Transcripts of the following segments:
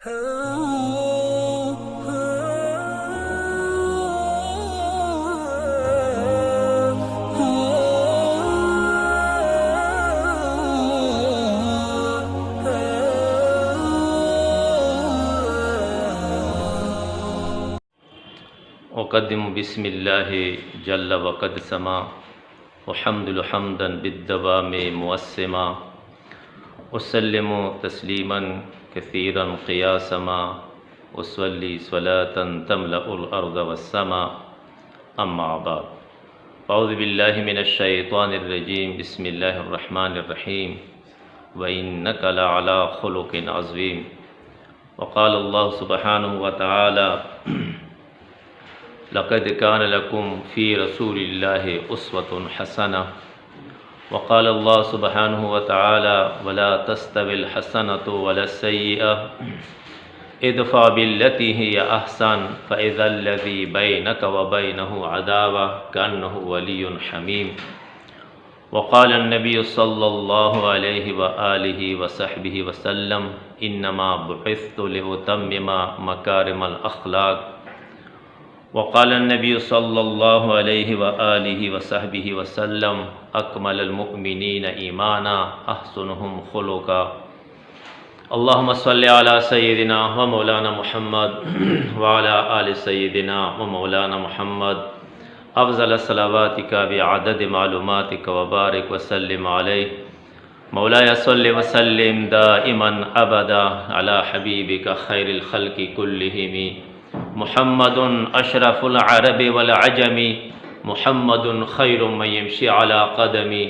اقدم بسم اللہ جل وقد سما وحمد حمدا بالدوام موسما وسلم تسلیما کثیرا قیاسما وصلی صلاة تملأ الارض والسما اما بعد اعوذ باللہ من الشیطان الرجیم بسم اللہ الرحمن الرحیم وإنک لعلی خلق عظیم وقال اللہ سبحانہ وتعالی لقد كان لكم في رسول الله أسوة حسنة وقال الله سبحانه وتعالى ولا تستوي الحسنة ولا السيئة ادفع بالتي هي أحسن فإذا الذي بينك وبينه عداوة كأنه ولي حميم وقال النبي صلى الله عليه وآله وصحبه وسلم إنما بعثت لأتمم مكارم الأخلاق وقال النبي صلى الله عليه وآله وصحبه وسلم أكمل المؤمنين إيمانا أحسنهم خلقا اللهم صل على سيدنا ومولانا محمد وعلى آل سيدنا ومولانا محمد أفضل صلواتك بعدد معلوماتك وبارك وسلم عليه مولاي صل وسلم دائما أبدا على حبيبك خير الخلق كلهم محمد اشرف العرب والعجم محمد خیر من یمشی علی قدمی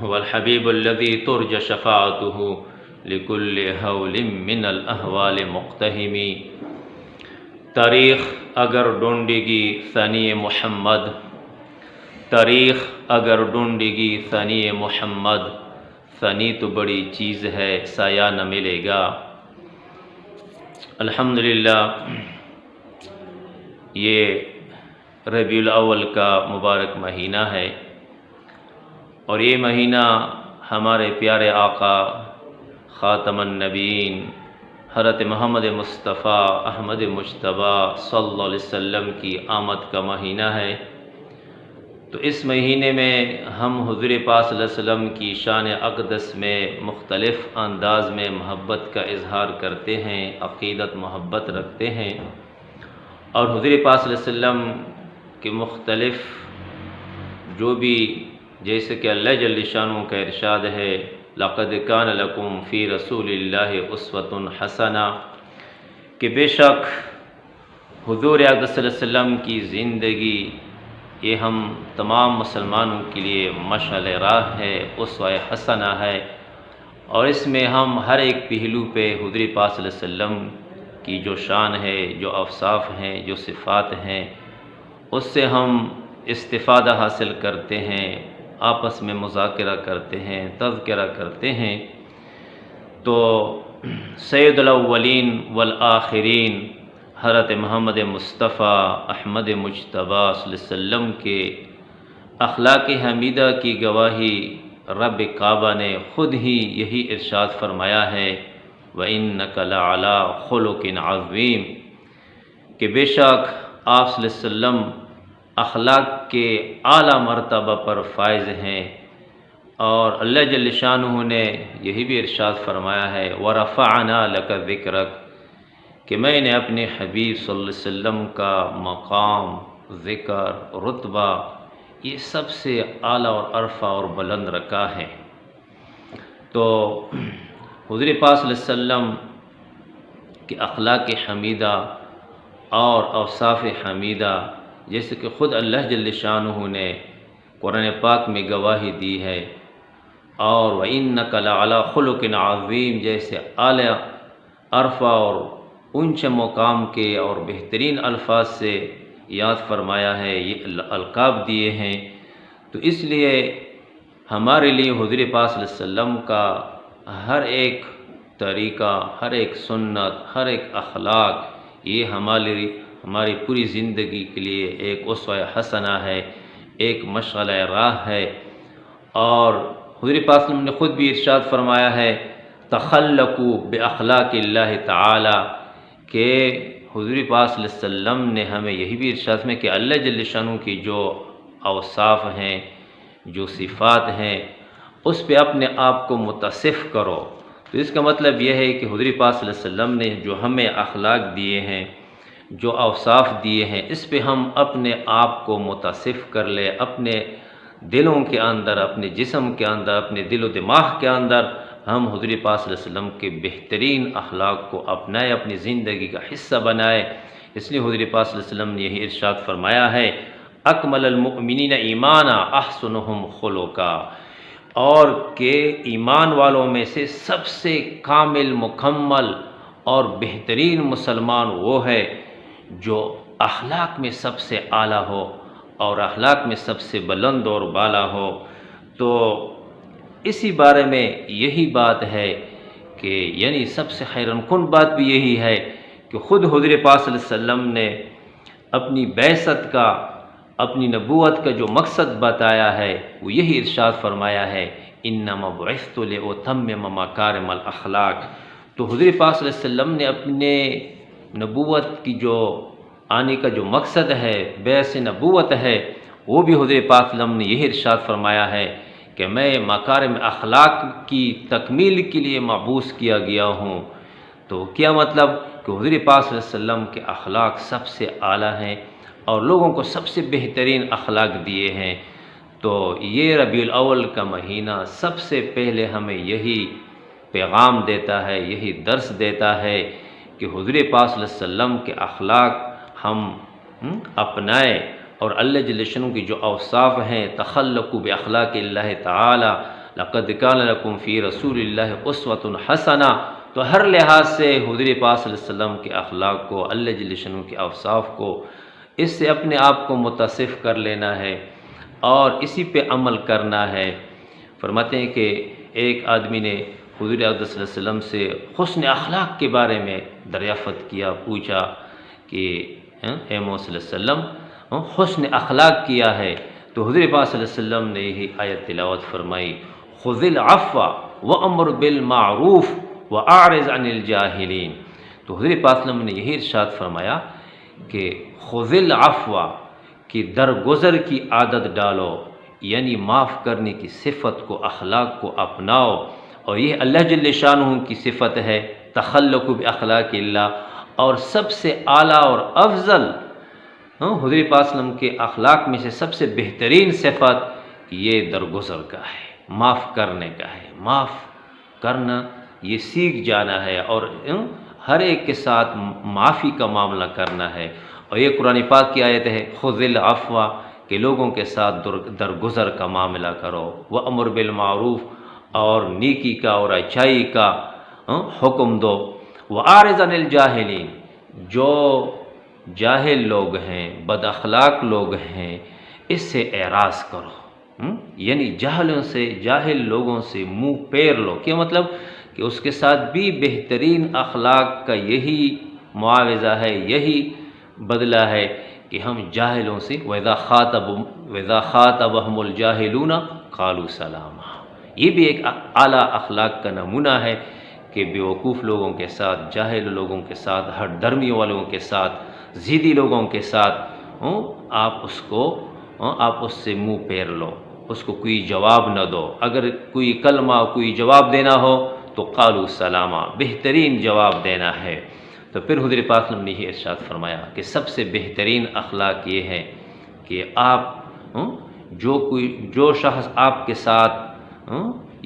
والحبیب الذی ترجى شفاعته لكل حول من الاحوال مقتحم تاریخ اگر ڈھونڈے گی ثنی محمد تاریخ اگر ڈھونڈے گی ثنی محمد ثنی تو بڑی چیز ہے سایہ نہ ملے گا۔ الحمدللہ یہ ربیع الاول کا مبارک مہینہ ہے اور یہ مہینہ ہمارے پیارے آقا خاتم النبیین حضرت محمد مصطفیٰ احمد مجتبیٰ صلی اللہ علیہ وسلم کی آمد کا مہینہ ہے۔ تو اس مہینے میں ہم حضور پاک صلی اللہ علیہ وسلم کی شان اقدس میں مختلف انداز میں محبت کا اظہار کرتے ہیں، عقیدت محبت رکھتے ہیں، اور حضور پاک صلی اللہ علیہ وسلم کے مختلف جو بھی جیسے کہ اللہ جل شانہ کا ارشاد ہے لقد کان لکم فی رسول اللہ اسوۃ حسنہ، کہ بے شک حضور اقدس صلی اللہ علیہ وسلم کی زندگی یہ ہم تمام مسلمانوں کے لیے مشعل راہ ہے، اسوہ حسنہ ہے، اور اس میں ہم ہر ایک پہلو پہ حضور پاک صلی اللہ علیہ وسلم کی جو شان ہے، جو اوصاف ہیں، جو صفات ہیں، اس سے ہم استفادہ حاصل کرتے ہیں، آپس میں مذاکرہ کرتے ہیں، تذکرہ کرتے ہیں۔ تو سید الاولین والآخرین حضرت محمد مصطفیٰ احمد مجتبیٰ صلی اللہ علیہ وسلم کے اخلاق حمیدہ کی گواہی رب کعبہ نے خود ہی یہی ارشاد فرمایا ہے وَإِنَّكَ لَعَلَىٰ خُلُقٍ عَظِيمٍ، کہ بے شک آپ صلی اللہ علیہ وسلم اخلاق کے اعلیٰ مرتبہ پر فائز ہیں، اور اللہ جل شانہ نے یہی بھی ارشاد فرمایا ہے وَرَفَعْنَا لَكَ ذِكْرَكَ، کہ میں نے اپنے حبیب صلی اللہ علیہ وسلم کا مقام، ذکر، رتبہ یہ سب سے اعلیٰ اور عرفہ اور بلند رکھا ہے۔ تو حضور پاک صلی اللہ علیہ وسلم کے اخلاق حمیدہ اور اوصاف حمیدہ جیسے کہ خود اللہ جل شانہ نے قرآن پاک میں گواہی دی ہے، اور وَإِنَّكَ لَعَلَىٰ خُلُقٍ عَظِيمٍ جیسے اعلیٰ عرفہ اور اونچے مقام کے اور بہترین الفاظ سے یاد فرمایا ہے، یہ القاب دیے ہیں۔ تو اس لیے ہمارے لیے حضور پاک صلی اللہ علیہ وسلم کا ہر ایک طریقہ، ہر ایک سنت، ہر ایک اخلاق یہ ہماری پوری زندگی کے لیے ایک اسوہ حسنہ ہے، ایک مشعل راہ ہے۔ اور حضور پاک صلی اللہ علیہ وسلم نے خود بھی ارشاد فرمایا ہے تخلقوا باخلاق اللہ تعالی، کہ حضور پاک صلی اللہ علیہ وسلم نے ہمیں یہی بھی ارشاد میں کہ اللہ جل شانہ کی جو اوصاف ہیں، جو صفات ہیں، اس پہ اپنے آپ کو متصف کرو۔ تو اس کا مطلب یہ ہے کہ حضور پاک صلی اللہ علیہ وسلم نے جو ہمیں اخلاق دیے ہیں، جو اوصاف دیے ہیں، اس پہ ہم اپنے آپ کو متصف کر لیں، اپنے دلوں کے اندر، اپنے جسم کے اندر، اپنے دل و دماغ کے اندر ہم حضور پاک صلی اللہ علیہ وسلم کے بہترین اخلاق کو اپنائے، اپنی زندگی کا حصہ بنائے۔ اس لیے حضور پاک صلی اللہ علیہ وسلم نے یہی ارشاد فرمایا ہے، اکمل المؤمنین ایمانا احسنہم خلقا، اور کہ ایمان والوں میں سے سب سے کامل، مکمل اور بہترین مسلمان وہ ہے جو اخلاق میں سب سے اعلیٰ ہو اور اخلاق میں سب سے بلند اور بالا ہو۔ تو اسی بارے میں یہی بات ہے کہ یعنی سب سے حیران کن بات بھی یہی ہے کہ خود حضور پاک صلی اللہ علیہ وسلم نے اپنی بعثت کا، اپنی نبوت کا جو مقصد بتایا ہے وہ یہی ارشاد فرمایا ہے، انما بعثت لاتمم مکارم الاخلاق۔ تو حضور پاک صلی اللہ علیہ وسلم نے اپنے نبوت کی جو آنے کا جو مقصد ہے، بعث نبوت ہے، وہ بھی حضور پاک صلی اللہ علیہ وسلم نے یہی ارشاد فرمایا ہے کہ میں مکارم اخلاق کی تکمیل کے لیے مبعوث کیا گیا ہوں۔ تو کیا مطلب کہ حضور پاک صلی اللہ علیہ وسلم کے اخلاق سب سے اعلیٰ ہیں اور لوگوں کو سب سے بہترین اخلاق دیے ہیں۔ تو یہ ربیع الاول کا مہینہ سب سے پہلے ہمیں یہی پیغام دیتا ہے، یہی درس دیتا ہے کہ حضور پاک صلی اللہ علیہ وسلم کے اخلاق ہم اپنائیں، اور اللہ جل شانہ کی جو اوصاف ہیں، تخلقوا باخلاق اللہ تعالی، لقد کان لکم فی رسول اللہ اسوۃ حسنہ، تو ہر لحاظ سے حضور پاک صلی اللہ علیہ وسلم کے اخلاق کو، اللہ جل شانہ کے اوصاف کو، اس سے اپنے آپ کو متصف کر لینا ہے اور اسی پہ عمل کرنا ہے۔ فرماتے ہیں کہ ایک آدمی نے حضور اقدس صلی اللہ علیہ وسلم سے حسن اخلاق کے بارے میں دریافت کیا، پوچھا کہ اے محمد صلی اللہ علیہ وسلم حسن اخلاق کیا ہے؟ تو حضور پاک صلی اللہ علیہ وسلم نے یہی آیت تلاوت فرمائی، خذ العفو وامر بالمعروف واعرض عن الجاہلین۔ تو حضور پاک صلی اللہ علیہ وسلم نے یہی ارشاد فرمایا کہ خذ العفو، کہ درگزر کی عادت ڈالو، یعنی معاف کرنے کی صفت کو، اخلاق کو اپناؤ، اور یہ اللہ جل شانہ کی صفت ہے، تخلق باخلاق اللہ، اور سب سے اعلیٰ اور افضل حضور پاک صلی اللہ علیہ وسلم کے اخلاق میں سے سب سے بہترین صفت یہ درگزر کا ہے، معاف کرنے کا ہے۔ معاف کرنا یہ سیکھ جانا ہے اور ہر ایک کے ساتھ معافی کا معاملہ کرنا ہے، اور یہ قرآن پاک کی آیت ہے، خذ العفو، کہ لوگوں کے ساتھ درگزر کا معاملہ کرو، وامر بالمعروف، اور نیکی کا اور اچھائی کا حکم دو، واعرض عن الجاہلین، جو جاہل لوگ ہیں، بد اخلاق لوگ ہیں، اس سے اعراض کرو، یعنی جاہل لوگوں سے منہ پیر لو۔ کیا مطلب کہ اس کے ساتھ بھی بہترین اخلاق کا یہی معاوضہ ہے، یہی بدلہ ہے کہ ہم جاہلوں سے وَإِذَا خَاطَبَهُمُ الْجَاهِلُونَ قَالُوا سَلَامًا، یہ بھی ایک اعلیٰ اخلاق کا نمونہ ہے کہ بیوقوف لوگوں کے ساتھ، جاہل لوگوں کے ساتھ، ہٹ درمی والوں کے ساتھ، ضدی لوگوں کے ساتھ آپ اس سے منہ پیر لو، اس کو کوئی جواب نہ دو، اگر کوئی کلمہ، کوئی جواب دینا ہو تو قالوا سلاما، بہترین جواب دینا ہے۔ تو پھر حضور پاک صلی اللہ علیہ وسلم نے یہ ارشاد فرمایا کہ سب سے بہترین اخلاق یہ ہے کہ آپ جو شخص آپ کے ساتھ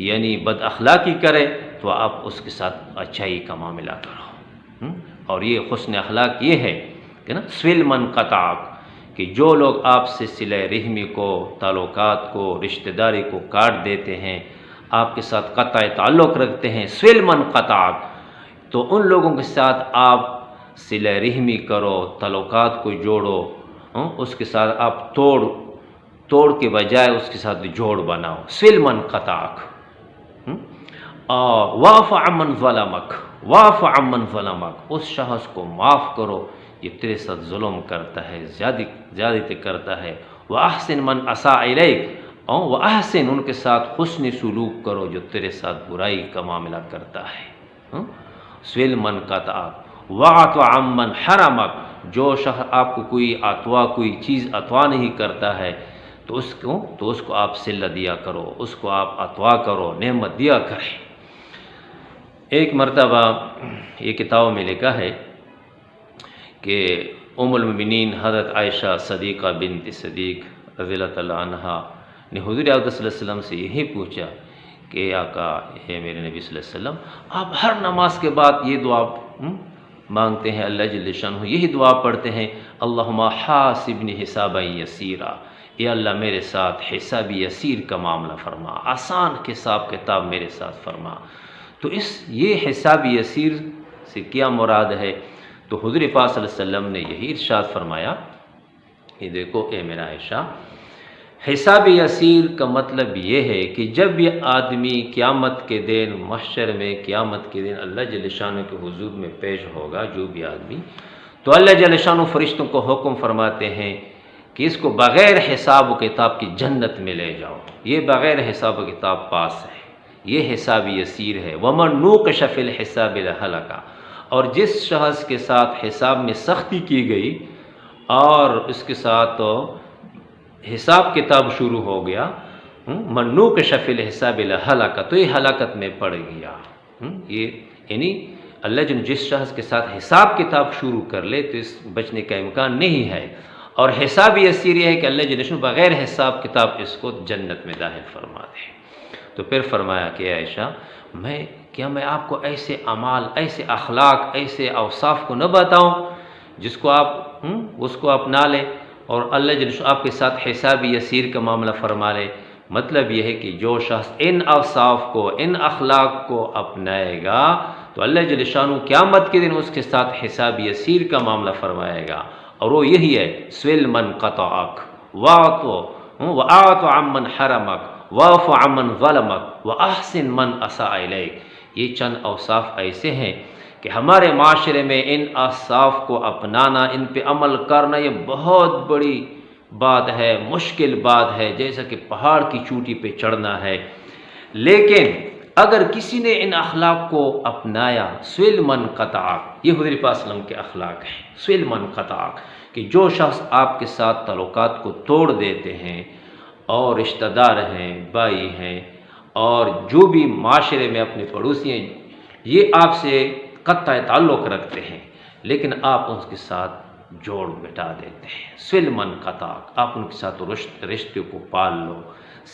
یعنی بد اخلاقی کرے تو آپ اس کے ساتھ اچھائی کا معاملہ کرو، اور یہ حسن اخلاق یہ ہے کہ نا سل من قطعک، کہ جو لوگ آپ سے صلہ رحمی کو، تعلقات کو، رشتہ داری کو کاٹ دیتے ہیں، آپ کے ساتھ قطع تعلق رکھتے ہیں، سل من قطعک، تو ان لوگوں کے ساتھ آپ صلہ رحمی کرو، تعلقات کو جوڑو، اس کے ساتھ آپ توڑ کے بجائے اس کے ساتھ جوڑ بناؤ، سل من قطعک، واعف عمن ظلمک، واعف عمن ظلمک، اس شخص کو معاف کرو یہ تیرے ساتھ ظلم کرتا ہے، زیادتی کرتا ہے، واحسن من اساء الیک، واحسن، ان کے ساتھ حسن سلوک کرو جو تیرے ساتھ برائی کا معاملہ کرتا ہے، سل من قطعک، وَاعْطُ عَمَّنْ حَرَمَكَ، جو شخص آپ کو کوئی چیز عطا نہیں کرتا ہے تو اس کو آپ صلہ دیا کرو، اس کو آپ عطا کرو، نعمت دیا کریں۔ ایک مرتبہ یہ کتاب میں لکھا ہے کہ ام المؤمنین حضرت عائشہ صدیقہ بنت صدیق رضی اللہ تعالیٰ عنہا نے حضور اقدس صلی اللہ علیہ وسلم سے یہی پوچھا کہ آقا، اے میرے نبی صلی اللہ علیہ وسلم، آپ ہر نماز کے بعد یہ دعا مانگتے ہیں، اللہ جل شانہ یہی دعا پڑھتے ہیں، اللہم حاسبنی حسابا یسیرا، یا اللہ میرے ساتھ حساب یسیر کا معاملہ فرما، آسان حساب کتاب میرے ساتھ فرما۔ تو یہ حساب یسیر سے کیا مراد ہے؟ تو حضور پاک صلی اللہ علیہ وسلم نے یہی ارشاد فرمایا کہ دیکھو اے میرا عائشہ، حساب یسیر کا مطلب یہ ہے کہ جب یہ آدمی قیامت کے دن محشر میں، قیامت کے دن اللہ جل شانہ کے حضور میں پیش ہوگا، جو بھی آدمی، تو اللہ جل شانہ فرشتوں کو حکم فرماتے ہیں کہ اس کو بغیر حساب و کتاب کی جنت میں لے جاؤ، یہ بغیر حساب و کتاب پاس ہے، یہ حساب یسیر ہے۔ وَمَن نُوقِشَ فِی الْحِسَابِ لَهَلَكَ، اور جس شخص کے ساتھ حساب میں سختی کی گئی اور اس کے ساتھ حساب کتاب شروع ہو گیا، مَن نُوقِشَ فِی الْحِسَابِ لَهَلَكَ، تو یہ ہلاکت میں پڑ گیا۔ یہ یعنی اللہ جس شخص کے ساتھ حساب کتاب شروع کر لے تو اس بچنے کا امکان نہیں ہے، اور حساب یسیر یہ ہے کہ اللہ جل بغیر حساب کتاب اس کو جنت میں داخل فرما دے۔ تو پھر فرمایا کہ عائشہ، کیا میں آپ کو ایسے اعمال، ایسے اخلاق، ایسے اوصاف کو نہ بتاؤں جس کو آپ اس کو اپنا لیں اور اللہ جل آپ کے ساتھ حساب یسیر کا معاملہ فرما لے؟ مطلب یہ ہے کہ جو شخص ان اوصاف کو، ان اخلاق کو اپنائے گا تو اللہ جل شانہ قیامت کے دن اس کے ساتھ حساب یسیر کا معاملہ فرمائے گا، اور وہ یہی ہے سویل من قطعک وَآتُ عَمَّنْ حَرَمَكَ وَاعْفُ عَمَّنْ ظَلَمَكَ وَأَحْسِنْ مَنْ أَسَاءَ إِلَيْكَ۔ یہ چند اوصاف ایسے ہیں کہ ہمارے معاشرے میں ان اوصاف کو اپنانا، ان پہ عمل کرنا یہ بہت بڑی بات ہے، مشکل بات ہے، جیسا کہ پہاڑ کی چوٹی پہ چڑھنا ہے۔ لیکن اگر کسی نے ان اخلاق کو اپنایا، سویل من قطعک، یہ حضور پاک صلی اللہ علیہ وسلم کے اخلاق ہیں، سویل من قطعک، کہ جو شخص آپ کے ساتھ تعلقات کو توڑ دیتے ہیں، اور رشتہ دار ہیں، بھائی ہیں، اور جو بھی معاشرے میں اپنے پڑوسی ہیں، یہ آپ سے قطع تعلق رکھتے ہیں، لیکن آپ ان کے ساتھ جوڑ مٹا دیتے ہیں، سویل من قطعک، آپ ان کے ساتھ رشتے کو پال لو،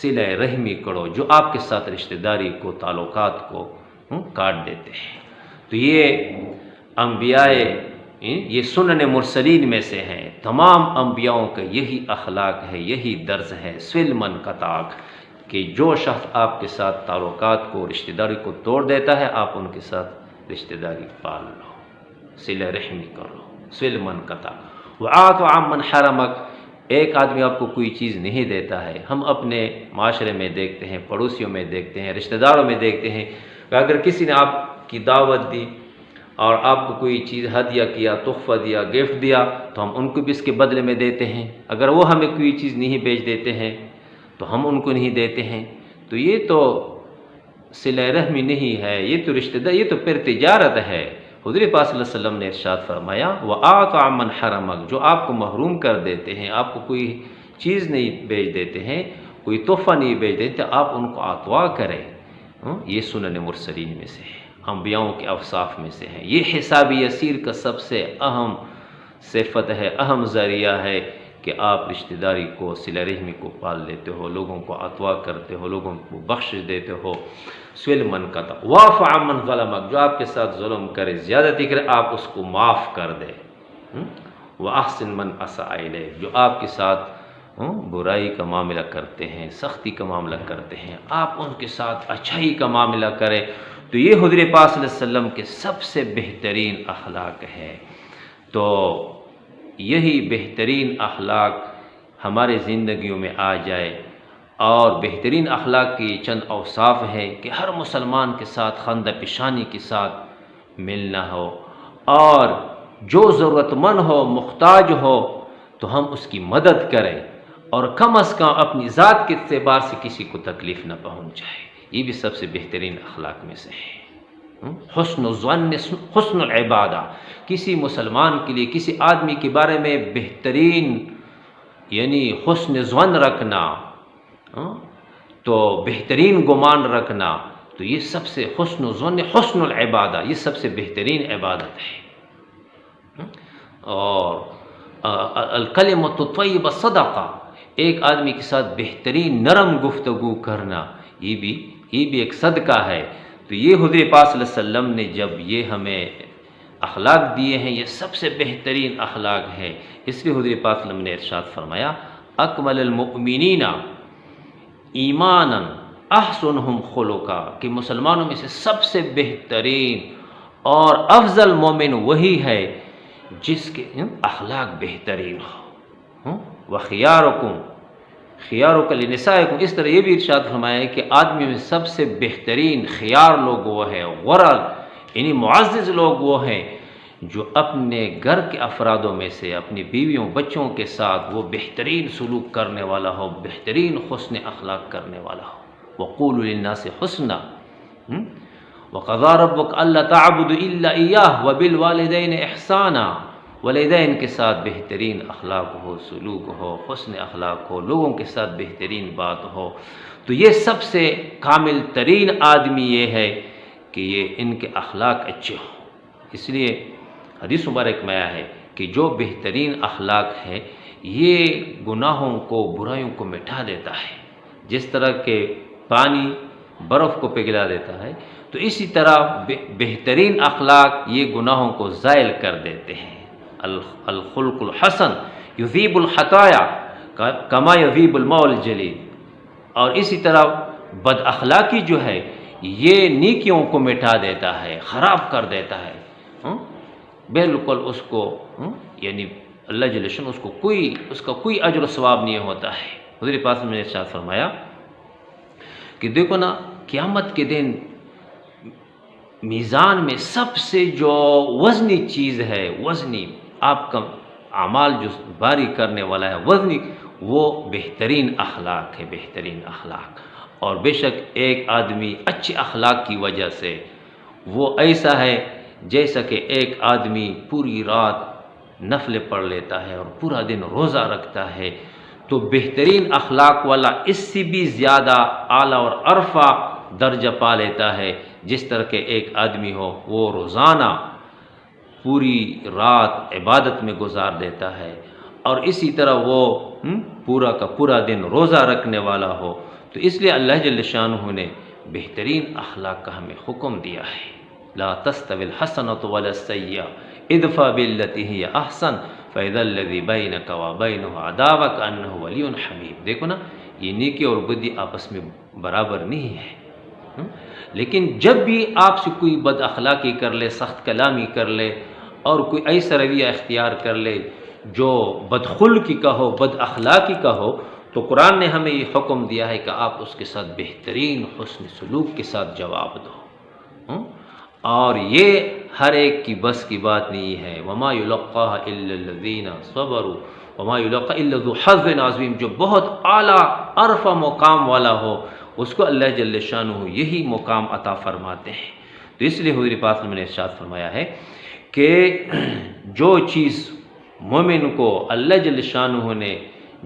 صلہ رحمی کرو، جو آپ کے ساتھ رشتہ داری کو، تعلقات کو کاٹ دیتے ہیں۔ تو یہ انبیاء، یہ سنن مرسلین میں سے ہیں، تمام انبیاءوں کا یہی اخلاق ہے، یہی درس ہے، سویل من قطعک، کہ جو شخص آپ کے ساتھ تعلقات کو، رشتہ داری کو توڑ دیتا ہے، آپ ان کے ساتھ رشتہ داری پال لو، صلہ رحمی کرو، سویل من قطعک۔ وَآتُ عَمَّنْ حَرَمَكَ، ایک آدمی آپ کو کوئی چیز نہیں دیتا ہے، ہم اپنے معاشرے میں دیکھتے ہیں، پڑوسیوں میں دیکھتے ہیں، رشتہ داروں میں دیکھتے ہیں کہ اگر کسی نے آپ کی دعوت دی اور آپ کو کوئی چیز ہدیہ کیا، تحفہ دیا، گفٹ دیا، تو ہم ان کو بھی اس کے بدلے میں دیتے ہیں۔ اگر وہ ہمیں کوئی چیز نہیں بھیج دیتے ہیں تو ہم ان کو نہیں دیتے ہیں۔ تو یہ تو صلہ رحمی نہیں ہے، یہ تو رشتہ دار، یہ تو پھر تجارت ہے۔ حضور پاک صلی اللہ علیہ وسلم نے ارشاد فرمایا، وَآتُ عَمَّنْ حَرَمَكَ، جو آپ کو محروم کر دیتے ہیں، آپ کو کوئی چیز نہیں بھیج دیتے ہیں، کوئی تحفہ نہیں بھیج دیتے، آپ ان کو عطا کریں۔ یہ سنن مرسلین میں سے ہے، انبیاؤں کے اوصاف میں سے ہے۔ یہ حساب یسیر کا سب سے اہم صفت ہے، اہم ذریعہ ہے کہ آپ رشتہ داری کو، صلہ رحمی کو پال لیتے ہو، لوگوں کو عطا کرتے ہو، لوگوں کو بخش دیتے ہو۔ سویل من قطعک وَاعْفُ عَمَّنْ ظَلَمَكَ، جو آپ کے ساتھ ظلم کرے، زیادتی کرے، آپ اس کو معاف کر دے۔ وَأَحْسِنْ مَنْ أَسَاءَ إِلَيْكَ، جو آپ کے ساتھ برائی کا معاملہ کرتے ہیں، سختی کا معاملہ کرتے ہیں، آپ ان کے ساتھ اچھائی کا معاملہ کرے۔ تو یہ حضور پاک صلی اللہ علیہ وسلم کے سب سے بہترین اخلاق ہے۔ تو یہی بہترین اخلاق ہمارے زندگیوں میں آ جائے، اور بہترین اخلاق کی چند اوصاف ہیں کہ ہر مسلمان کے ساتھ خندہ پیشانی کے ساتھ ملنا ہو، اور جو ضرورت مند ہو، محتاج ہو تو ہم اس کی مدد کریں، اور کم از کم اپنی ذات کے اعتبار سے کسی کو تکلیف نہ پہنچائے۔ یہ بھی سب سے بہترین اخلاق میں سے ہے۔ حسن الظن حسن العبادہ، کسی مسلمان کے لیے کسی آدمی کے بارے میں بہترین یعنی حسن ظن رکھنا، تو بہترین گمان رکھنا، تو یہ سب سے حسن ظن حسن العبادہ، یہ سب سے بہترین عبادت ہے۔ اور الکلمۃ الطیبہ صدقہ، ایک آدمی کے ساتھ بہترین نرم گفتگو کرنا، یہ بھی ایک صدقہ ہے۔ تو یہ حضور پاک صلی اللہ علیہ وسلم نے جب یہ ہمیں اخلاق دیے ہیں، یہ سب سے بہترین اخلاق ہے، اس لیے حضور پاک صلی اللہ علیہ وسلم نے ارشاد فرمایا اکمل المؤمنین ایمانا احسنہم خلقا، کہ مسلمانوں میں سے سب سے بہترین اور افضل مومن وہی ہے جس کے اخلاق بہترین ہو۔ وخیارکم خیارک لنسائکم، اس طرح یہ بھی ارشاد فرمایا ہے کہ آدمی میں سب سے بہترین خیار لوگ وہ ہیں، غرر یعنی معزز لوگ وہ ہیں جو اپنے گھر کے افرادوں میں سے اپنی بیویوں بچوں کے ساتھ وہ بہترین سلوک کرنے والا ہو، بہترین حسن اخلاق کرنے والا ہو۔ وقولوا للناس حسنا، وقضى ربك الا تعبدوا الا اياه وبالوالدين احسانا، والدین کے ساتھ بہترین اخلاق ہو، سلوک ہو، حسن اخلاق ہو، لوگوں کے ساتھ بہترین بات ہو۔ تو یہ سب سے کامل ترین آدمی یہ ہے کہ یہ ان کے اخلاق اچھے ہوں۔ اس لیے حدیث مبارک میں آیا ہے کہ جو بہترین اخلاق ہے یہ گناہوں کو، برائیوں کو مٹا دیتا ہے، جس طرح کہ پانی برف کو پگھلا دیتا ہے، تو اسی طرح بہترین اخلاق یہ گناہوں کو زائل کر دیتے ہیں۔ الخلق الحسن یذیب الخطایا کما یذیب الماء الجلید، اور اسی طرح بد اخلاقی جو ہے یہ نیکیوں کو مٹا دیتا ہے، خراب کر دیتا ہے، بالکل اس کو یعنی اللہ جل شانہ اس کا کوئی اجر و ثواب نہیں ہوتا ہے۔ حضور پاک نے ارشاد فرمایا کہ دیکھو نا، قیامت کے دن میزان میں سب سے جو وزنی چیز ہے، وزنی آپ کا اعمال جو باری کرنے والا ہے، وزنی، وہ بہترین اخلاق ہے، بہترین اخلاق۔ اور بے شک ایک آدمی اچھے اخلاق کی وجہ سے وہ ایسا ہے جیسا کہ ایک آدمی پوری رات نفلیں پڑھ لیتا ہے اور پورا دن روزہ رکھتا ہے، تو بہترین اخلاق والا اس سے بھی زیادہ اعلیٰ اور عرفہ درجہ پا لیتا ہے، جس طرح کہ ایک آدمی ہو وہ روزانہ پوری رات عبادت میں گزار دیتا ہے، اور اسی طرح وہ پورا کا پورا دن روزہ رکھنے والا ہو۔ تو اس لیے اللہ جل شانہ نے بہترین اخلاق کا ہمیں حکم دیا ہے۔ لا تستوی الحسنۃ ولا السیئۃ ادفع بالتی ہی احسن فاذا الذی بینک وبینہ عداوۃ کانہ ولی حمیم۔ دیکھو نا، یہ نیکی اور بدی آپس میں برابر نہیں ہے، لیکن جب بھی آپ سے کوئی بد اخلاقی کر لے، سخت کلامی کر لے، اور کوئی ایسا رویہ اختیار کر لے جو بدخلقی کا ہو، بد اخلاقی کا ہو، تو قرآن نے ہمیں یہ حکم دیا ہے کہ آپ اس کے ساتھ بہترین حسن سلوک کے ساتھ جواب دو۔ اور یہ ہر ایک کی بس کی بات نہیں ہے۔ وما یلقاها الا الذین صبروا وما یلقاها الا ذو حظ عظیم، جو بہت اعلیٰ عرفہ مقام والا ہو اس کو اللہ جل شانہ یہی مقام عطا فرماتے ہیں۔ تو اس لیے حضور پاک نے ارشاد فرمایا ہے کہ جو چیز مومن کو اللہ جل شانہ نے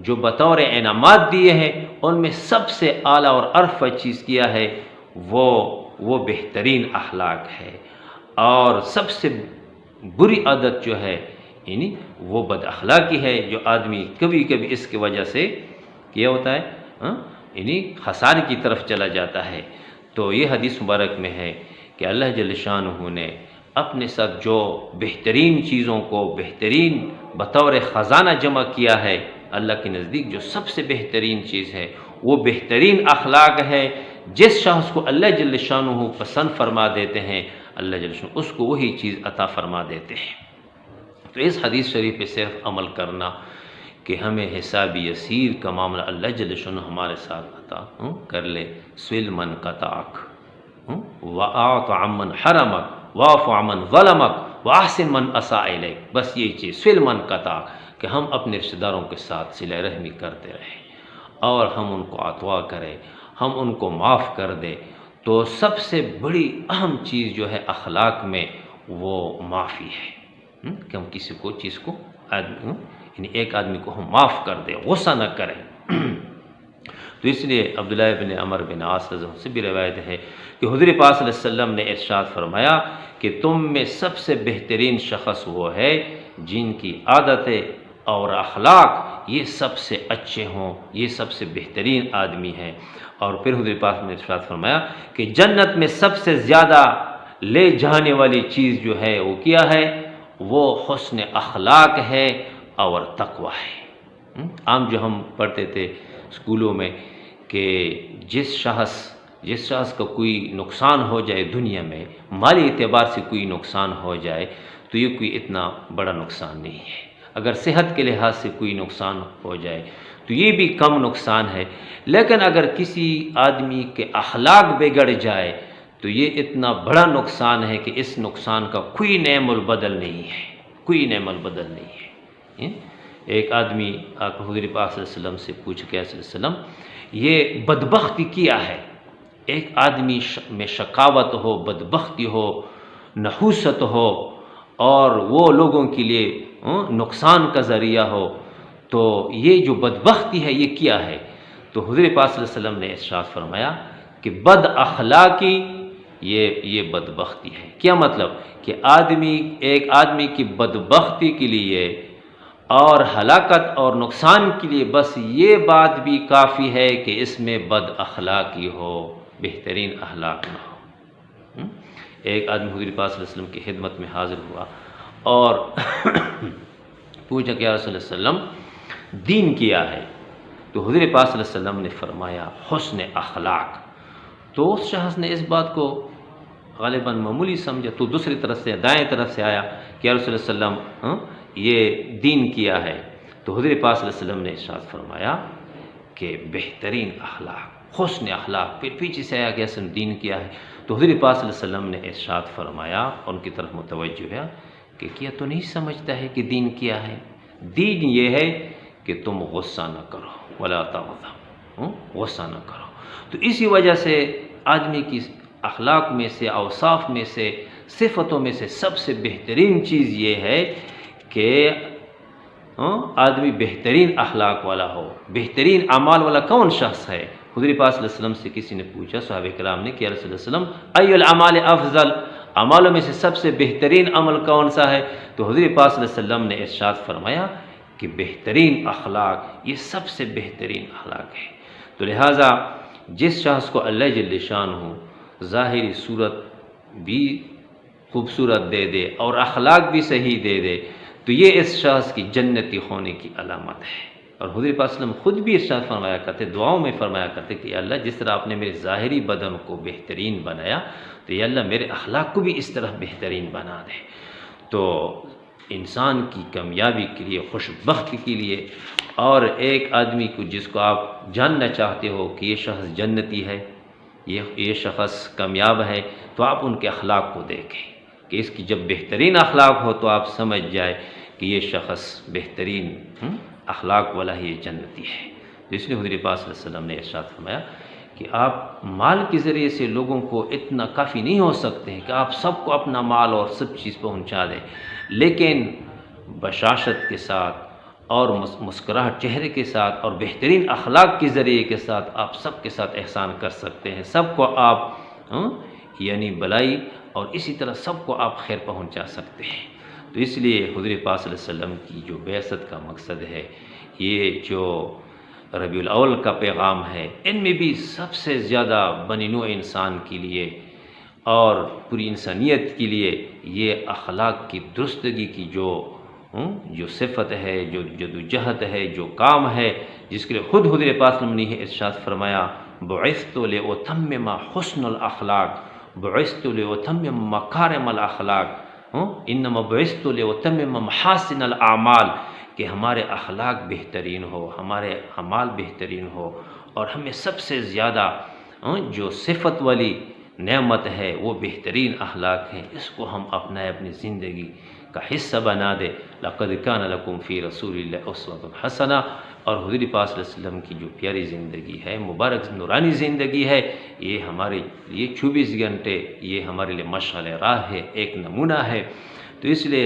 جو بطور انعامات دیے ہیں ان میں سب سے اعلیٰ اور عرفہ چیز کیا ہے وہ بہترین اخلاق ہے، اور سب سے بری عادت جو ہے یعنی وہ بد اخلاقی ہے، جو آدمی کبھی کبھی اس کی وجہ سے کیا ہوتا ہے یعنی خسارے کی طرف چلا جاتا ہے۔ تو یہ حدیث مبارک میں ہے کہ اللہ جل شانہ نے اپنے ساتھ جو بہترین چیزوں کو بہترین بطور خزانہ جمع کیا ہے اللہ کے نزدیک، جو سب سے بہترین چیز ہے وہ بہترین اخلاق ہے۔ جس شخص کو اللہ جل شانہ پسند فرما دیتے ہیں اللہ جل شانہ اس کو وہی چیز عطا فرما دیتے ہیں۔ تو اس حدیث شریف پہ صرف عمل کرنا کہ ہمیں حساب یسیر کا معاملہ اللہ جل شانہ ہمارے ساتھ عطا کر لے۔ سل من قطعک وأعط عمن حرمک واعف عمن ظلمک واحسن من اساء الیک، بس یہ چیز سل من قطعک، کہ ہم اپنے رشتہ داروں کے ساتھ صلہ رحمی کرتے رہیں اور ہم ان کو عطوا کریں، ہم ان کو معاف کر دیں۔ تو سب سے بڑی اہم چیز جو ہے اخلاق میں وہ معافی ہے، کہ ہم کسی کو چیز کو یعنی ایک آدمی کو ہم معاف کر دیں، غصہ نہ کریں۔ تو اس لیے عبداللہ بن عمر بن عاص رضی اللہ عنہ سے بھی روایت ہے کہ حضور پاک صلی اللہ علیہ وسلم نے ارشاد فرمایا کہ تم میں سب سے بہترین شخص وہ ہے جن کی عادتیں اور اخلاق یہ سب سے اچھے ہوں، یہ سب سے بہترین آدمی ہے۔ اور پھر حضور پاک نے ارشاد فرمایا کہ جنت میں سب سے زیادہ لے جانے والی چیز جو ہے وہ کیا ہے، وہ حسن اخلاق ہے اور تقوی ہے۔ عام جو ہم پڑھتے تھے اسکولوں میں کہ جس شخص کا کوئی نقصان ہو جائے دنیا میں، مالی اعتبار سے کوئی نقصان ہو جائے تو یہ کوئی اتنا بڑا نقصان نہیں ہے، اگر صحت کے لحاظ سے کوئی نقصان ہو جائے تو یہ بھی کم نقصان ہے، لیکن اگر کسی آدمی کے اخلاق بگڑ جائے تو یہ اتنا بڑا نقصان ہے کہ اس نقصان کا کوئی نعم البدل نہیں ہے، کوئی نعم البدل نہیں ہے۔ ایک آدمی حضور پاک صلی اللہ علیہ وسلم سے پوچھ کے صلی اللہ علیہ وسلم یہ بدبختی کیا ہے؟ ایک آدمی میں شقاوت ہو، بدبختی ہو، نحوست ہو اور وہ لوگوں کے لیے نقصان کا ذریعہ ہو، تو یہ جو بدبختی ہے یہ کیا ہے؟ تو حضور پاک صلی اللہ علیہ وسلم نے ارشاد فرمایا کہ بد اخلاقی یہ بدبختی ہے۔ کیا مطلب؟ کہ ایک آدمی کی بدبختی کے لیے اور ہلاکت اور نقصان کے لیے بس یہ بات بھی کافی ہے کہ اس میں بد اخلاقی ہو، بہترین اخلاق نہ ہو۔ ایک آدمی حضور پاک صلی اللہ علیہ وسلم کی خدمت میں حاضر ہوا اور پوچھا کہ یا رسول اللہ صلی اللہ علیہ وسلم دین کیا ہے؟ تو حضور پاک صلی اللہ علیہ وسلم نے فرمایا حسن اخلاق۔ تو اس شخص نے اس بات کو غالباً معمولی سمجھا، تو دوسری طرف سے دائیں طرف سے آیا کہ یا رسول اللہ صلی اللہ علیہ وسلم یہ دین کیا ہے؟ تو حضور پاک صلی اللہ علیہ وسلم نے ارشاد فرمایا کہ بہترین اخلاق، حسن اخلاق۔ پھر پیچھے سے آیا کہ اصل دین کیا ہے؟ تو حضور پاک صلی اللہ علیہ وسلم نے ارشاد فرمایا، ان کی طرف متوجہ ہے کہ کیا تو نہیں سمجھتا ہے کہ دین کیا ہے؟ دین یہ ہے کہ تم غصہ نہ کرو، ولا تغضب، غصہ نہ کرو۔ تو اسی وجہ سے آدمی کی اخلاق میں سے، اوصاف میں سے، صفتوں میں سے سب سے بہترین چیز یہ ہے کہ آدمی بہترین اخلاق والا ہو، بہترین اعمال والا۔ کون شخص ہے؟ حضور پاک صلی اللہ علیہ وسلم سے کسی نے پوچھا، صحابہ کرام نے کہ یا رسول اللہ صلی اللہ علیہ وسلم ای الاعمال افضل، اعمالوں میں سے سب سے بہترین عمل کون سا ہے؟ تو حضور پاک صلی اللہ علیہ وسلم نے ارشاد فرمایا کہ بہترین اخلاق، یہ سب سے بہترین اخلاق ہے۔ تو لہٰذا جس شخص کو اللہ جل شانہ ظاہری صورت بھی خوبصورت دے دے اور اخلاق بھی صحیح دے دے تو یہ اس شخص کی جنتی ہونے کی علامت ہے۔ اور حضور پاک صلی اللہ علیہ وسلم خود بھی ارشاد فرمایا کرتے، دعاؤں میں فرمایا کرتے کہ یا اللہ جس طرح آپ نے میرے ظاہری بدن کو بہترین بنایا تو یا اللہ میرے اخلاق کو بھی اس طرح بہترین بنا دے۔ تو انسان کی کامیابی کے لیے، خوش بختی کے لیے، اور ایک آدمی کو جس کو آپ جاننا چاہتے ہو کہ یہ شخص جنتی ہے، یہ شخص کامیاب ہے، تو آپ ان کے اخلاق کو دیکھیں کہ اس کی جب بہترین اخلاق ہو تو آپ سمجھ جائے کہ یہ شخص بہترین اخلاق والا ہی جنتی ہے۔ تو اس لیے حضور پاک صلی اللہ علیہ وسلم نے ارشاد فرمایا کہ آپ مال کے ذریعے سے لوگوں کو اتنا کافی نہیں ہو سکتے ہیں کہ آپ سب کو اپنا مال اور سب چیز پہنچا دیں، لیکن بشاشت کے ساتھ اور مسکراہٹ چہرے کے ساتھ اور بہترین اخلاق کے ذریعے کے ساتھ آپ سب کے ساتھ احسان کر سکتے ہیں، سب کو آپ یعنی بلائی اور اسی طرح سب کو آپ خیر پہنچا سکتے ہیں۔ تو اس لیے حضور پاک صلی اللہ علیہ وسلم کی جو بعثت کا مقصد ہے، یہ جو ربیع الاول کا پیغام ہے، ان میں بھی سب سے زیادہ بنی نوع انسان کے لیے اور پوری انسانیت کے لیے یہ اخلاق کی درستگی کی جو صفت ہے، جو جدوجہد ہے، جو کام ہے، جس کے لیے خود حضور پاک صلی اللہ علیہ وسلم نے ارشاد فرمایا بعثت لأتمم حسن الاخلاق، بعثت لأتمم مکارم الاخلاق، انما بعثت لأتمم محاسن الاعمال، کہ ہمارے اخلاق بہترین ہو، ہمارے اعمال بہترین ہو، اور ہمیں سب سے زیادہ جو صفت والی نعمت ہے وہ بہترین اخلاق ہے، اس کو ہم اپنائیں اپنی زندگی کا حصہ بنا دے۔ لقد کان لکم فی رسول اللہ اسوۃ حسنہ، اور حضور پاک صلی اللہ علیہ وسلم کی جو پیاری زندگی ہے، مبارک نورانی زندگی ہے، یہ ہمارے لیے 24 گھنٹے یہ ہمارے لیے مشعل راہ ہے، ایک نمونہ ہے۔ تو اس لیے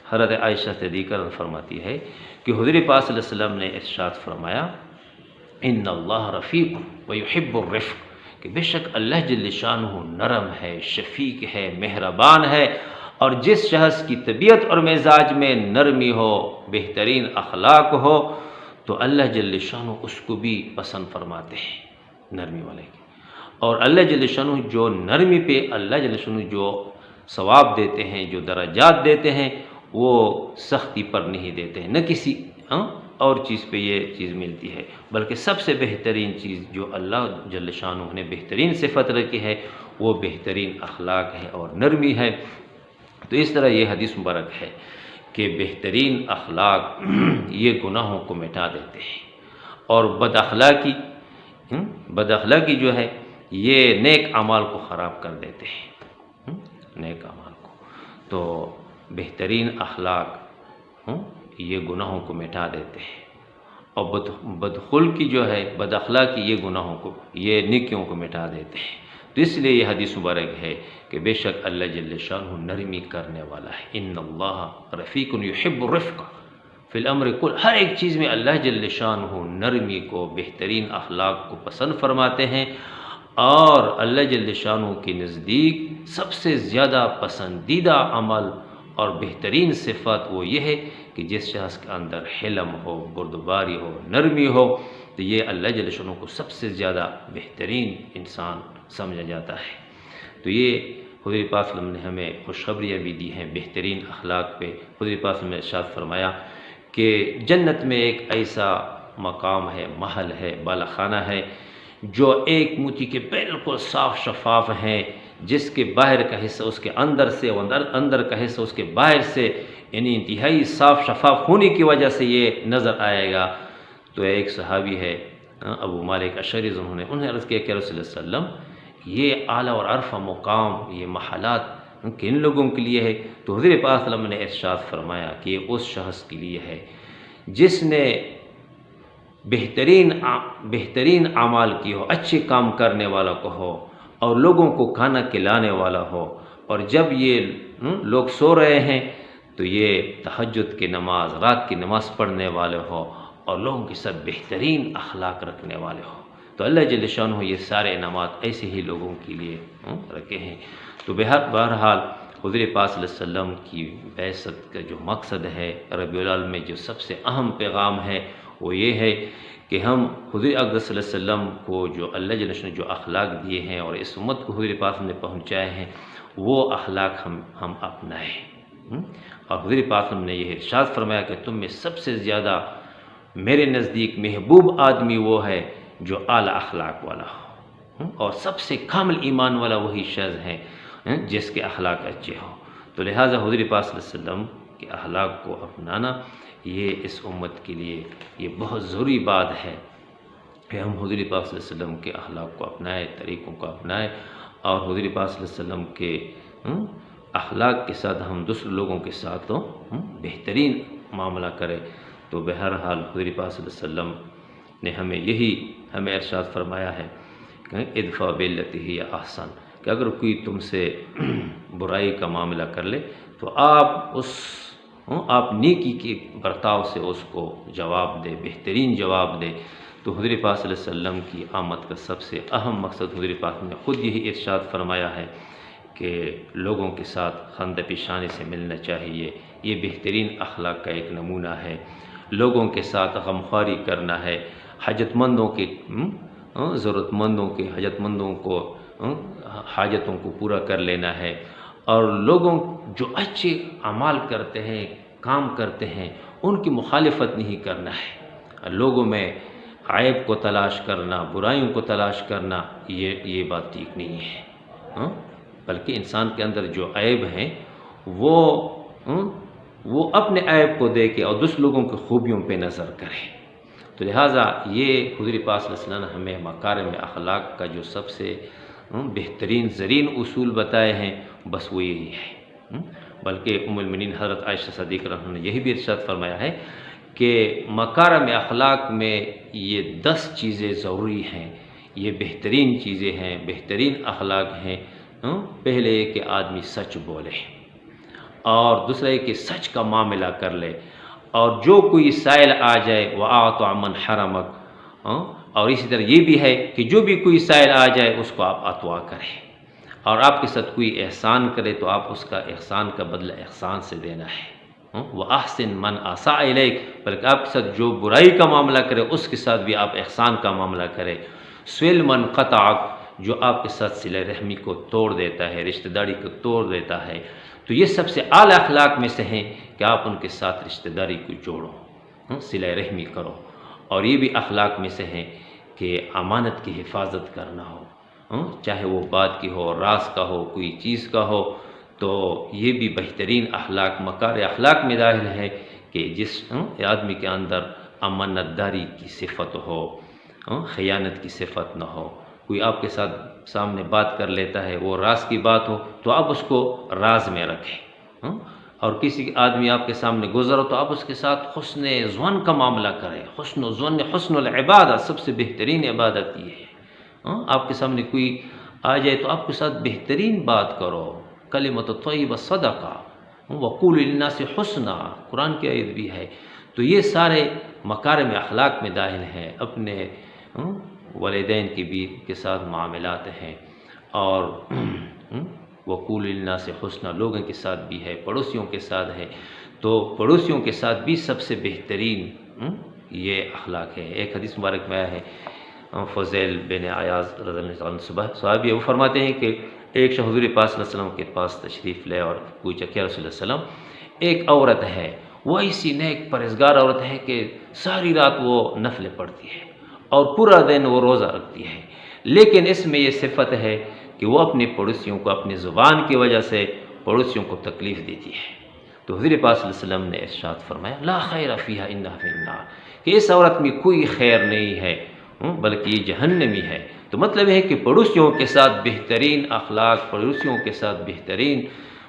حضرت عائشہ صدیقہ فرماتی ہے کہ حضور پاک صلی اللہ علیہ وسلم نے ارشاد فرمایا، ان اللہ رفیق ویحب الرفق، کہ بے شک اللہ جل شانہ نرم ہے، شفیق ہے، مہربان ہے، اور جس شخص کی طبیعت اور مزاج میں نرمی ہو، بہترین اخلاق ہو، تو اللہ جل شانہ اس کو بھی پسند فرماتے ہیں، نرمی والے کی۔ اور اللہ جل شانہ جو نرمی پہ اللہ جل شانہ جو ثواب دیتے ہیں، جو درجات دیتے ہیں، وہ سختی پر نہیں دیتے ہیں، نہ کسی اور چیز پہ یہ چیز ملتی ہے، بلکہ سب سے بہترین چیز جو اللہ جل شانہ نے بہترین صفت رکھی ہے وہ بہترین اخلاق ہے اور نرمی ہے۔ تو اس طرح یہ حدیث مبارک ہے کہ بہترین اخلاق یہ گناہوں کو مٹا دیتے ہیں، اور بد اخلاقی جو ہے یہ نیک اعمال کو خراب کر دیتے ہیں، نیک اعمال کو۔ تو بہترین اخلاق یہ گناہوں کو مٹا دیتے ہیں، اور بدخلقی جو ہے، بد اخلاقی یہ گناہوں کو، یہ نیکیوں کو مٹا دیتے ہیں۔ تو اس لیے یہ حدیث مبارک ہے کہ بے شک اللہ جل شانہ نرمی کرنے والا ہے۔ ان اللہ رفیق یحب الرفق فی الامر کل، ہر ایک چیز میں اللہ جل شانہ نرمی کو، بہترین اخلاق کو پسند فرماتے ہیں، اور اللہ جل شانہ کے نزدیک سب سے زیادہ پسندیدہ عمل اور بہترین صفت وہ یہ ہے کہ جس شخص کے اندر حلم ہو، بردباری ہو، نرمی ہو، تو یہ اللہ جل شانہ کو سب سے زیادہ بہترین انسان سمجھا جاتا ہے۔ تو یہ حضور پاک صلی اللہ علیہ وسلم نے ہمیں خوشخبریاں بھی دی ہیں بہترین اخلاق پہ۔ حضور پاک صلی اللہ علیہ وسلم نے ارشاد فرمایا کہ جنت میں ایک ایسا مقام ہے، محل ہے، بالا خانہ ہے، جو ایک موتی کے بالکل صاف شفاف ہیں، جس کے باہر کا حصہ اس کے اندر سے، اندر کا حصہ اس کے باہر سے، یعنی انتہائی صاف شفاف ہونے کی وجہ سے یہ نظر آئے گا۔ تو ایک صحابی ہے ابو مالک اشعری، انہوں نے عرض کیا کہ رسول اللہ صلی اللہ علیہ وسلم یہ اعلیٰ اور عرفہ مقام، یہ محلات کن لوگوں کے لیے ہے؟ تو حضور پاک صلی اللہ علیہ وسلم نے ارشاد فرمایا کہ یہ اس شخص کے لیے ہے جس نے بہترین اعمال کی ہو، اچھے کام کرنے والا کو ہو، اور لوگوں کو کھانا کھلانے والا ہو، اور جب یہ لوگ سو رہے ہیں تو یہ تہجد کی نماز، رات کی نماز پڑھنے والے ہو، اور لوگوں کے ساتھ بہترین اخلاق رکھنے والے ہو۔ تو اللہ جل شانہ یہ سارے انعامات ایسے ہی لوگوں کے لیے رکھے ہیں۔ تو بہرحال حضور پاک صلی اللہ علیہ وسلم کی بعثت کا جو مقصد ہے، ربیع الاول میں جو سب سے اہم پیغام ہے وہ یہ ہے کہ ہم حضور اقدس صلی اللہ علیہ وسلم کو جو اللہ جل شانہ جو اخلاق دیے ہیں اور اس امت کو حضور پاک نے پہنچائے ہیں، وہ اخلاق ہم اپنائیں۔ اور حضور پاک نے یہ ارشاد فرمایا کہ تم میں سب سے زیادہ میرے نزدیک محبوب آدمی وہ ہے جو اعلیٰ اخلاق والا ہو، اور سب سے کامل ایمان والا وہی شخص ہے جس کے اخلاق اچھے ہو۔ تو لہٰذا حضور پاک صلی اللہ علیہ وسلم کے اخلاق کو اپنانا یہ اس امت کے لیے یہ بہت ضروری بات ہے کہ ہم حضور پاک صلی اللہ علیہ وسلم کے اخلاق کو اپنائیں، طریقوں کو اپنائیں، اور حضور پاک صلی اللہ علیہ وسلم کے اخلاق کے ساتھ ہم دوسرے لوگوں کے ساتھ بہترین معاملہ کریں۔ تو بہرحال حضور پاک صلی اللہ علیہ وسلم نے ہمیں ارشاد فرمایا ہے کہ ادفع باللتی ہی احسن، کہ اگر کوئی تم سے برائی کا معاملہ کر لے تو آپ نیکی کے برتاؤ سے اس کو جواب دے، بہترین جواب دے۔ تو حضور پاک صلی اللہ علیہ وسلم کی آمد کا سب سے اہم مقصد حضور پاک نے خود یہی ارشاد فرمایا ہے کہ لوگوں کے ساتھ خندہ پیشانی سے ملنا چاہیے، یہ بہترین اخلاق کا ایک نمونہ ہے۔ لوگوں کے ساتھ غمخواری کرنا ہے، حاجت مندوں کے ضرورت مندوں کے حاجت مندوں کو حاجتوں کو پورا کر لینا ہے، اور لوگوں جو اچھے اعمال کرتے ہیں، کام کرتے ہیں، ان کی مخالفت نہیں کرنا ہے۔ لوگوں میں عیب کو تلاش کرنا، برائیوں کو تلاش کرنا، یہ بات ٹھیک نہیں ہے، بلکہ انسان کے اندر جو عیب ہیں وہ اپنے عیب کو دیکھے اور دوسرے لوگوں کی خوبیوں پہ نظر کرے۔ تو لہٰذا یہ حضور پاک صلی اللہ علیہ وسلم نے ہمیں مکارم اخلاق کا جو سب سے بہترین زرین اصول بتائے ہیں، بس وہ یہی ہے، بلکہ ام المؤمنین حضرت عائشہ صدیقہ رضی اللہ عنہا نے یہی بھی ارشاد فرمایا ہے کہ مکارم اخلاق میں یہ 10 چیزیں ضروری ہیں، یہ بہترین چیزیں ہیں، بہترین اخلاق ہیں۔ پہلے کہ آدمی سچ بولے، اور دوسرا یہ کہ سچ کا معاملہ کر لے، اور جو کوئی سائل آ جائے وَأَعْطَ مَنْ حَرَمَكَ، اور اسی طرح یہ بھی ہے کہ جو بھی کوئی سائل آ جائے اس کو آپ عطا کریں، اور آپ کے ساتھ کوئی احسان کرے تو آپ اس کا احسان کا بدلہ احسان سے دینا ہے۔ وَأَحْسِنْ مَنْ أَسَاءَ إِلَيْكَ، بلکہ آپ کے ساتھ جو برائی کا معاملہ کرے اس کے ساتھ بھی آپ احسان کا معاملہ کریں۔ سِلْ مَنْ قَطَعَكَ، جو آپ کے ساتھ صلہ رحمی کو توڑ دیتا ہے، رشتہ داری کو توڑ دیتا ہے، تو یہ سب سے اعلیٰ اخلاق میں سے ہیں کہ آپ ان کے ساتھ رشتہ داری کو جوڑو، صلہ رحمی کرو، اور یہ بھی اخلاق میں سے ہیں کہ امانت کی حفاظت کرنا ہو، چاہے وہ بات کی ہو، راز کا ہو، کوئی چیز کا ہو، تو یہ بھی بہترین اخلاق مکار اخلاق میں داخل ہے کہ جس آدمی کے اندر امانت داری کی صفت ہو، خیانت کی صفت نہ ہو۔ کوئی آپ کے ساتھ سامنے بات کر لیتا ہے، وہ راز کی بات ہو تو آپ اس کو راز میں رکھیں، اور کسی آدمی آپ کے سامنے گزرو تو آپ اس کے ساتھ حسن ظن کا معاملہ کریں۔ حسن ظن حسن العبادہ، سب سے بہترین عبادت یہ ہے۔ آپ کے سامنے کوئی آ جائے تو آپ کے ساتھ بہترین بات کرو، کلمۃ طیبہ صدقہ، وقولوا للناس حسنا، قرآن کی آیت بھی ہے۔ تو یہ سارے مکارم اخلاق میں داخل ہیں، اپنے والدین کے ساتھ معاملات ہیں، اور وقولوا للناس حسنا لوگوں کے ساتھ بھی ہے، پڑوسیوں کے ساتھ ہے، تو پڑوسیوں کے ساتھ بھی سب سے بہترین یہ اخلاق ہے۔ ایک حدیث مبارک میں آیا ہے، فضیل بن عیاض رضی اللہ عنہ صحابی، وہ فرماتے ہیں کہ ایک شخص حضور پاک صلی اللہ علیہ وسلم کے پاس تشریف لے اور پوچھا کہ رسول اللہ صلی اللہ علیہ وسلم، ایک عورت ہے، وہ ایسی نیک پرہیزگار عورت ہے کہ ساری رات وہ نفلیں پڑھتی ہے اور پورا دن وہ روزہ رکھتی ہے، لیکن اس میں یہ صفت ہے کہ وہ اپنے پڑوسیوں کو اپنی زبان کی وجہ سے پڑوسیوں کو تکلیف دیتی ہے۔ تو حضور پاک صلی اللہ علیہ وسلم نے ارشاد فرمایا لا خیر فیہا انہا فی النار، کہ اس عورت میں کوئی خیر نہیں ہے بلکہ یہ جہنمی ہے۔ تو مطلب ہے کہ پڑوسیوں کے ساتھ بہترین اخلاق، پڑوسیوں کے ساتھ بہترین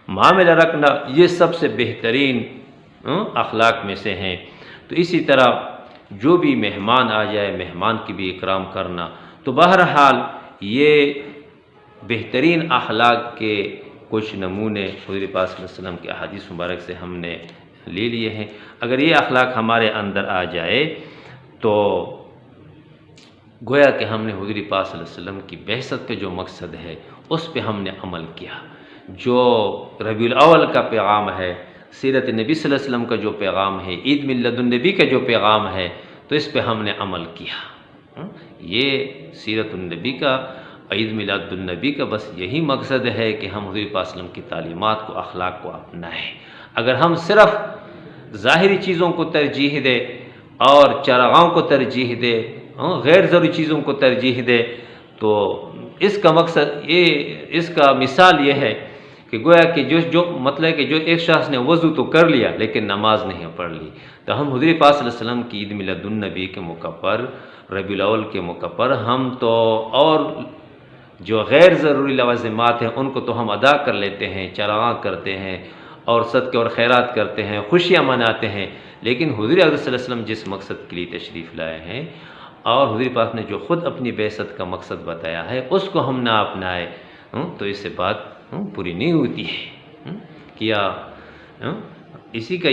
معاملہ رکھنا، یہ سب سے بہترین اخلاق میں سے ہیں۔ تو اسی طرح جو بھی مہمان آ جائے، مہمان کی بھی اکرام کرنا، تو بہرحال یہ بہترین اخلاق کے کچھ نمونے حضور پاک صلی اللہ علیہ وسلم کے احادیث مبارک سے ہم نے لے لیے ہیں۔ اگر یہ اخلاق ہمارے اندر آ جائے تو گویا کہ ہم نے حضور پاک صلی اللہ علیہ وسلم کی بعثت کا جو مقصد ہے اس پہ ہم نے عمل کیا۔ جو ربیع الاول کا پیغام ہے، سیرت نبی صلی اللہ علیہ وسلم کا جو پیغام ہے، عید میلاد النبی کا جو پیغام ہے، تو اس پہ ہم نے عمل کیا۔ یہ سیرت النبی کا، عید میلاد النبی کا بس یہی مقصد ہے کہ ہم حضور پاک صلی اللہ علیہ وسلم کی تعلیمات کو، اخلاق کو اپنائیں۔ اگر ہم صرف ظاہری چیزوں کو ترجیح دیں اور چراغاؤں کو ترجیح دیں، غیر ضروری چیزوں کو ترجیح دے، تو اس کا مقصد اس کا مثال یہ ہے کہ گویا کہ جو مطلب کہ جو ایک شخص نے وضو تو کر لیا لیکن نماز نہیں پڑھ لی۔ تو ہم حضور پاک صلی اللہ علیہ وسلم کی عید میلاد النبی کے موقع پر، ربیع الاول کے موقع پر ہم تو اور جو غیر ضروری لوازمات ہیں ان کو تو ہم ادا کر لیتے ہیں، چراغاں کرتے ہیں اور صدقے اور خیرات کرتے ہیں، خوشیاں مناتے ہیں، لیکن حضور اکرم صلی اللہ علیہ وسلم جس مقصد کے لیے تشریف لائے ہیں اور حضور پاک نے جو خود اپنی بعثت کا مقصد بتایا ہے اس کو ہم نہ اپنائے تو اس سے بات پوری نہیں ہوتی ہے۔ کیا اسی کا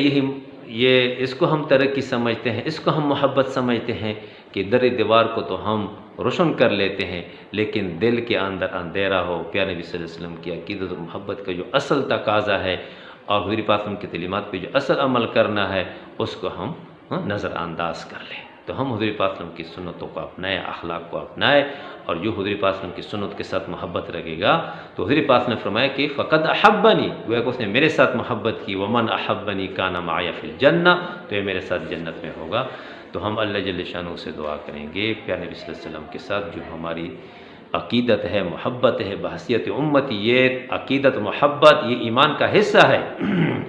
اس کو ہم ترقی سمجھتے ہیں، اس کو ہم محبت سمجھتے ہیں کہ در دیوار کو تو ہم روشن کر لیتے ہیں لیکن دل کے اندر اندھیرا ہو۔ پیارے نبی صلی اللہ علیہ وسلم کی عقیدت و محبت کا جو اصل تقاضا ہے اور حضور پاک کی تعلیمات پہ جو اصل عمل کرنا ہے اس کو ہم نظر انداز کر لیں۔ تو ہم حضور پاک کی سنتوں کو اپنائیں، اخلاق کو اپنائیں، اور جو حضور پاک کی سنت کے ساتھ محبت رکھے گا تو حضور پاک نے فرمایا کہ فقد احبنی، گویا کہ اس نے میرے ساتھ محبت کی، ومن احبنی کان معی فی الجنہ، تو یہ میرے ساتھ جنت میں ہوگا۔ تو ہم اللہ جل شانہ سے دعا کریں گے پیارے نبی صلی اللہ علیہ وسلم کے ساتھ جو ہماری عقیدت ہے، محبت ہے، بحیثیت امتی، یہ عقیدت محبت یہ ایمان کا حصہ ہے،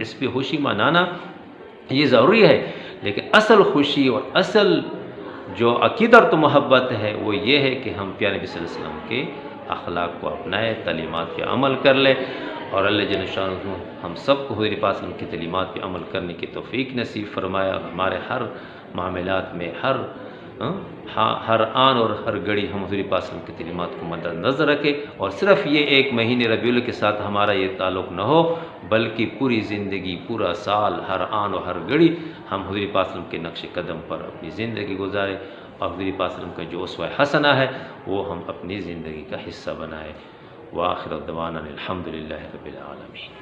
اس پہ خوشی منانا یہ ضروری ہے، لیکن اصل خوشی اور اصل جو عقیدت و محبت ہے وہ یہ ہے کہ ہم پیارے نبی صلی اللہ علیہ وسلم کے اخلاق کو اپنائیں، تعلیمات پہ عمل کر لیں اور اللہ جل شانہ ہم سب کو حضور پاک صلی اللہ علیہ وسلم کی تعلیمات پہ عمل کرنے کی توفیق نصیب فرمایا، اور ہمارے ہر معاملات میں ہر آن اور ہر گھڑی ہم حضور پاک صلی اللہ علیہ وسلم کی تعلیمات کو مد نظر رکھے، اور صرف یہ ایک مہینے ربیع الاول کے ساتھ ہمارا یہ تعلق نہ ہو، بلکہ پوری زندگی، پورا سال، ہر آن اور ہر گھڑی ہم حضور پاک صلی اللہ علیہ وسلم کے نقش قدم پر اپنی زندگی گزارے، اور حضور پاک صلی اللہ علیہ وسلم کا جو اسوہ حسنہ ہے وہ ہم اپنی زندگی کا حصہ بنائے۔ وآخر دعوانا الحمد للہ رب العالمین۔